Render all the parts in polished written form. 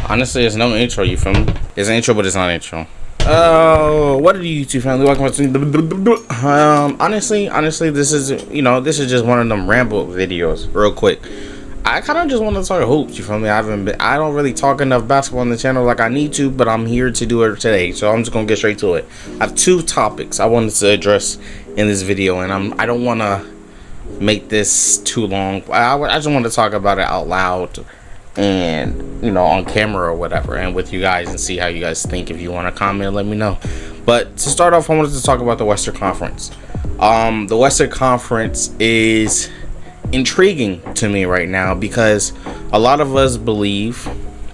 Honestly, there's no intro, you feel me? There's an intro, but it's not an intro. Oh, what are you YouTube family? Welcome to honestly, this is just one of them ramble videos, real quick. I kind of just want to talk hoops, you feel me? I don't really talk enough basketball on the channel like I need to, but I'm here to do it today, so I'm just gonna get straight to it. I have two topics I wanted to address in this video, and I don't want to make this too long. I just want to talk about it out loud and on camera or whatever, and with you guys, and see how you guys think. If you want to comment, let me know. But to start off, I wanted to talk about the Western Conference. The Western Conference is intriguing to me right now because a lot of us believe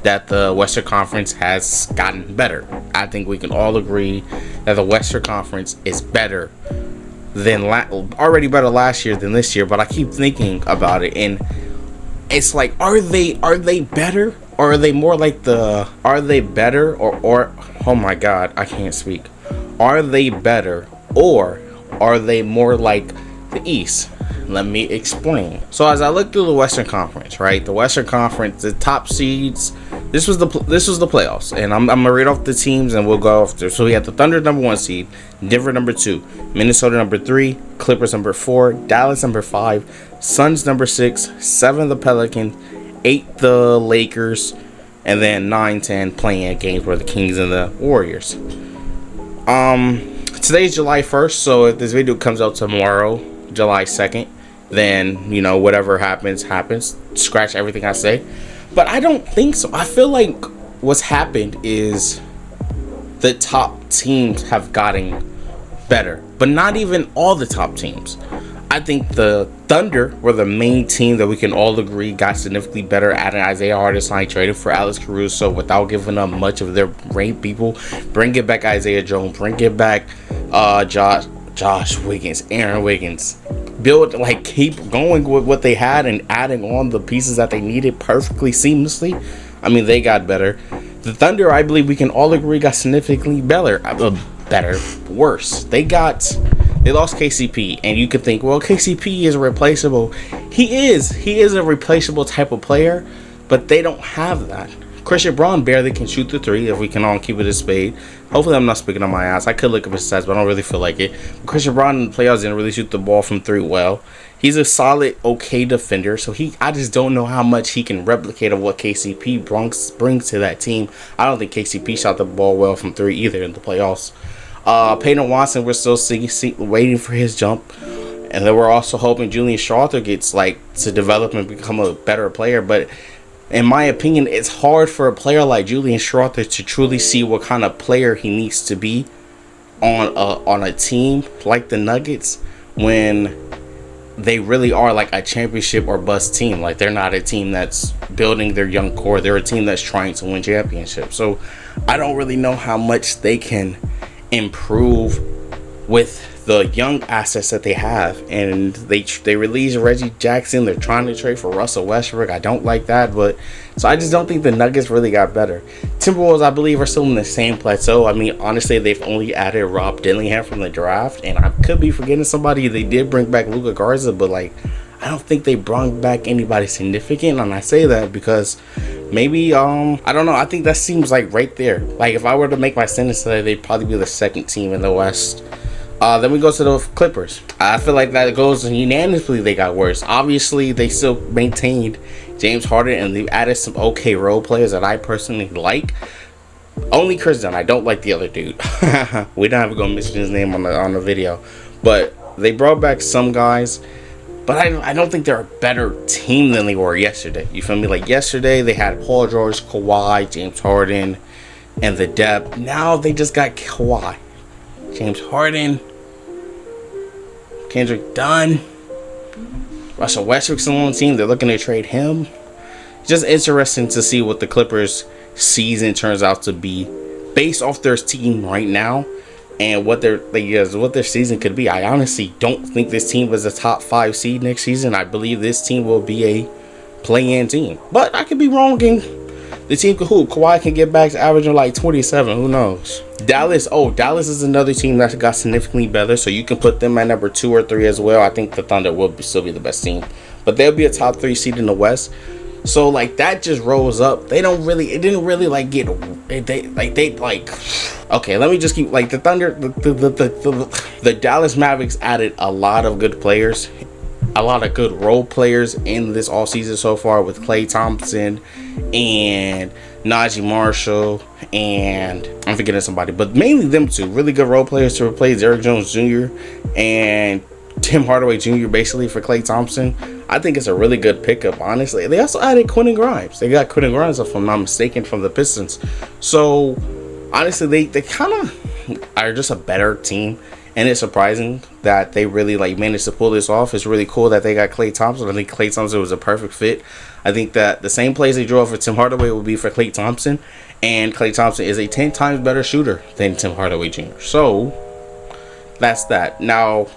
that the Western Conference has gotten better. I think we can all agree that the Western Conference is better than already better last year than this year. But I keep thinking about it, and it's like, are they better, or are they more like are they better or oh my god, I can't speak. Are they better, or are they more like the East? Let me explain. So as I look through the Western Conference, right? The Western Conference, the top seeds. This was the playoffs, and I'm gonna read off the teams, and we'll go after. So we have the Thunder number 1 seed, Denver number 2, Minnesota number 3, Clippers number 4, Dallas number 5, Suns number 6, 7 the Pelicans, 8 the Lakers, and then 9, 10 playing games were the Kings and the Warriors. Today's July 1st, so if this video comes out tomorrow, July 2nd, then whatever happens. Scratch everything I say. But I don't think so. I feel like what's happened is the top teams have gotten better, but not even all the top teams. I think the Thunder were the main team that we can all agree got significantly better, adding Isaiah Hartenstein, traded for Alex Caruso without giving up much of their great people. Bring it back Isaiah Jones. Bring it back Josh Wiggins, Aaron Wiggins. Keep going with what they had and adding on the pieces that they needed perfectly seamlessly. I mean, they got better. The Thunder, I believe we can all agree, got significantly worse. They lost KCP, and you could think, well, KCP is replaceable. He is a replaceable type of player, but they don't have that. Christian Braun barely can shoot the three, if we can all keep it a spade. Hopefully I'm not speaking on my ass. I could look up his stats, but I don't really feel like it. But Christian Braun in the playoffs didn't really shoot the ball from three well. He's a solid, okay defender, so I just don't know how much he can replicate of what KCP brings to that team. I don't think KCP shot the ball well from three either in the playoffs. Peyton Watson, we're still waiting for his jump. And then we're also hoping Julian Strawther gets to develop and become a better player, but in my opinion, it's hard for a player like Julian Strawther to truly see what kind of player he needs to be on a team like the Nuggets when they really are like a championship or bust team. Like, they're not a team that's building their young core. They're a team that's trying to win championships. So I don't really know how much they can improve with the young assets that they have. And they released Reggie Jackson. They're trying to trade for Russell Westbrook. I don't like that, but so I just don't think the Nuggets really got better. Timberwolves, I believe, are still in the same plateau. I mean, honestly, they've only added Rob Dillingham from the draft, and I could be forgetting somebody. They did bring back Luka Garza, but I don't think they brought back anybody significant. And I say that because maybe I don't know. I think that seems like right there. Like, if I were to make my sentence today, they'd probably be the second team in the West. Then we go to the Clippers. I feel like that goes unanimously. They got worse. Obviously, they still maintained James Harden, and they've added some okay role players that I personally like. Only Chris Dunn. I don't like the other dude. We don't have to go mention his name on the video, but they brought back some guys. But I don't think they're a better team than they were yesterday. You feel me? Like, yesterday they had Paul George, Kawhi, James Harden, and the depth. Now they just got Kawhi, James Harden, Kendrick Dunn, Russell Westbrook's on the team. They're looking to trade him. Just interesting to see what the Clippers season turns out to be based off their team right now and what their season could be. I honestly don't think this team was a top 5 seed next season. I believe this team will be a play-in team, but I could be wrong. The team could Kawhi can get back to averaging like 27. Who knows? Dallas is another team that got significantly better, so you can put them at number 2 or 3 as well. I think the Thunder will still be the best team, but they'll be a top 3 seed in the West. So like that just rose up. They don't really, it didn't really like get, okay, let me just keep like the Thunder, the Dallas Mavericks added a lot of good players, a lot of good role players in this all season so far with Klay Thompson and Najee Marshall, and I'm forgetting somebody, but mainly them two really good role players to replace Derrick Jones Jr. and Tim Hardaway Jr. basically for Klay Thompson. I think it's a really good pickup, honestly. They also added Quentin Grimes. They got Quentin Grimes, if I'm not mistaken, from the Pistons. So honestly, they kind of are just a better team, and it's surprising that they really like managed to pull this off. It's really cool that they got Klay Thompson. I think Klay Thompson was a perfect fit. I think that the same plays they drew for Tim Hardaway will be for Klay Thompson, and Klay Thompson is a 10 times better shooter than Tim Hardaway Jr. So that's that. Now,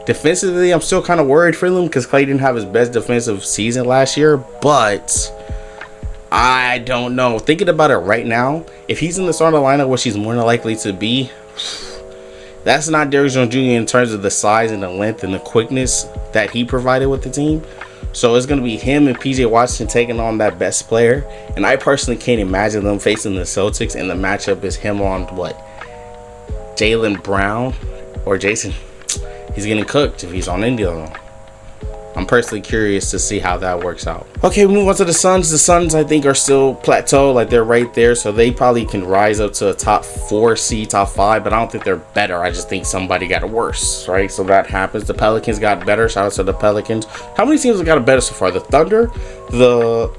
defensively, I'm still kind of worried for them because Klay didn't have his best defensive season last year, but I don't know. Thinking about it right now, if he's in the starting lineup, which he's more than likely to be, that's not Derrick Jones Jr. in terms of the size and the length and the quickness that he provided with the team. So it's going to be him and PJ Washington taking on that best player. And I personally can't imagine them facing the Celtics, and the matchup is him on what? Jaylen Brown or Jason. He's getting cooked if he's on India. I'm personally curious to see how that works out. Okay, we move on to the Suns. The Suns, I think, are still plateau. Like, they're right there, so they probably can rise up to a top 4 seed, top 5, but I don't think they're better. I just think somebody got worse, right? So that happens. The Pelicans got better. Shout out to the Pelicans. How many teams have got better so far? The Thunder, the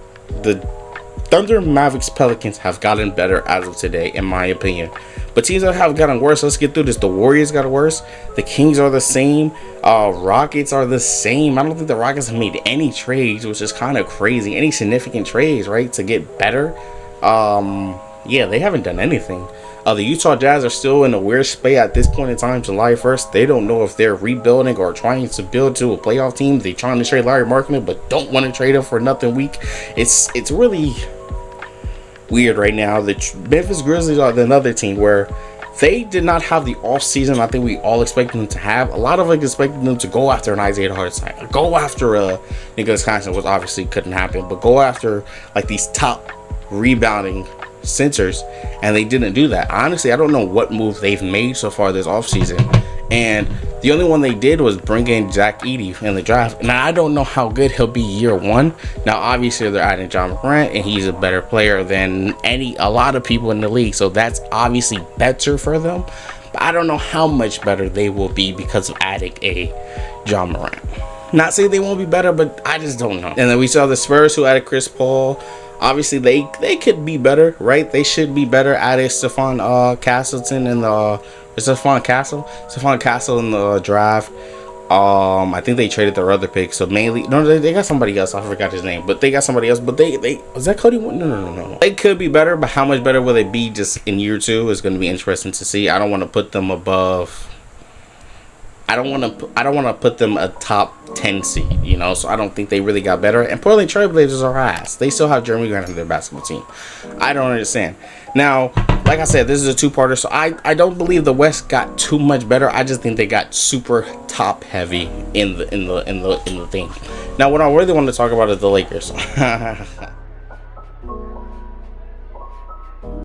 Thunder, Mavericks, Pelicans have gotten better as of today, in my opinion. But teams that have gotten worse, let's get through this. The Warriors got worse. The Kings are the same. Rockets are the same. I don't think the Rockets have made any trades, which is kind of crazy. Any significant trades, right, to get better? Yeah, they haven't done anything. The Utah Jazz are still in a weird spot at this point in time, July 1st. They don't know if they're rebuilding or trying to build to a playoff team. They're trying to trade Larry Markkinen, but don't want to trade him for nothing weak. It's really weird right now. The Memphis Grizzlies are another team where they did not have the off season I think we all expected them to have. A lot of us expected them to go after an Isaiah Hartenstein, go after a Nicholas Claxton, which obviously couldn't happen, but go after like these top rebounding centers, and they didn't do that. Honestly, I don't know what move they've made so far this offseason, and the only one they did was bring in Zach Edey in the draft. Now, I don't know how good he'll be year one. Now, obviously, they're adding John Morant, and he's a better player than a lot of people in the league, so that's obviously better for them. But I don't know how much better they will be because of adding a John Morant. Not saying they won't be better, but I just don't know. And then we saw the Spurs, who added Chris Paul. Obviously, they could be better, right? They should be better. Added Stephon Castleton in the Stephon Castle in the draft. I think they traded their other pick. So mainly, no, they got somebody else. I forgot his name, but they got somebody else. But they was that Cody? No. They could be better, but how much better will they be just in year two is going to be interesting to see. I don't want to put them above. I don't want to put them a top 10 seed, you know, so I don't think they really got better. And Portland Trailblazers are ass. They still have Jeremy Grant on their basketball team. I don't understand. Now, like I said, this is a two-parter, so I don't believe the West got too much better. I just think they got super top heavy in the thing. Now, what I really want to talk about is the Lakers.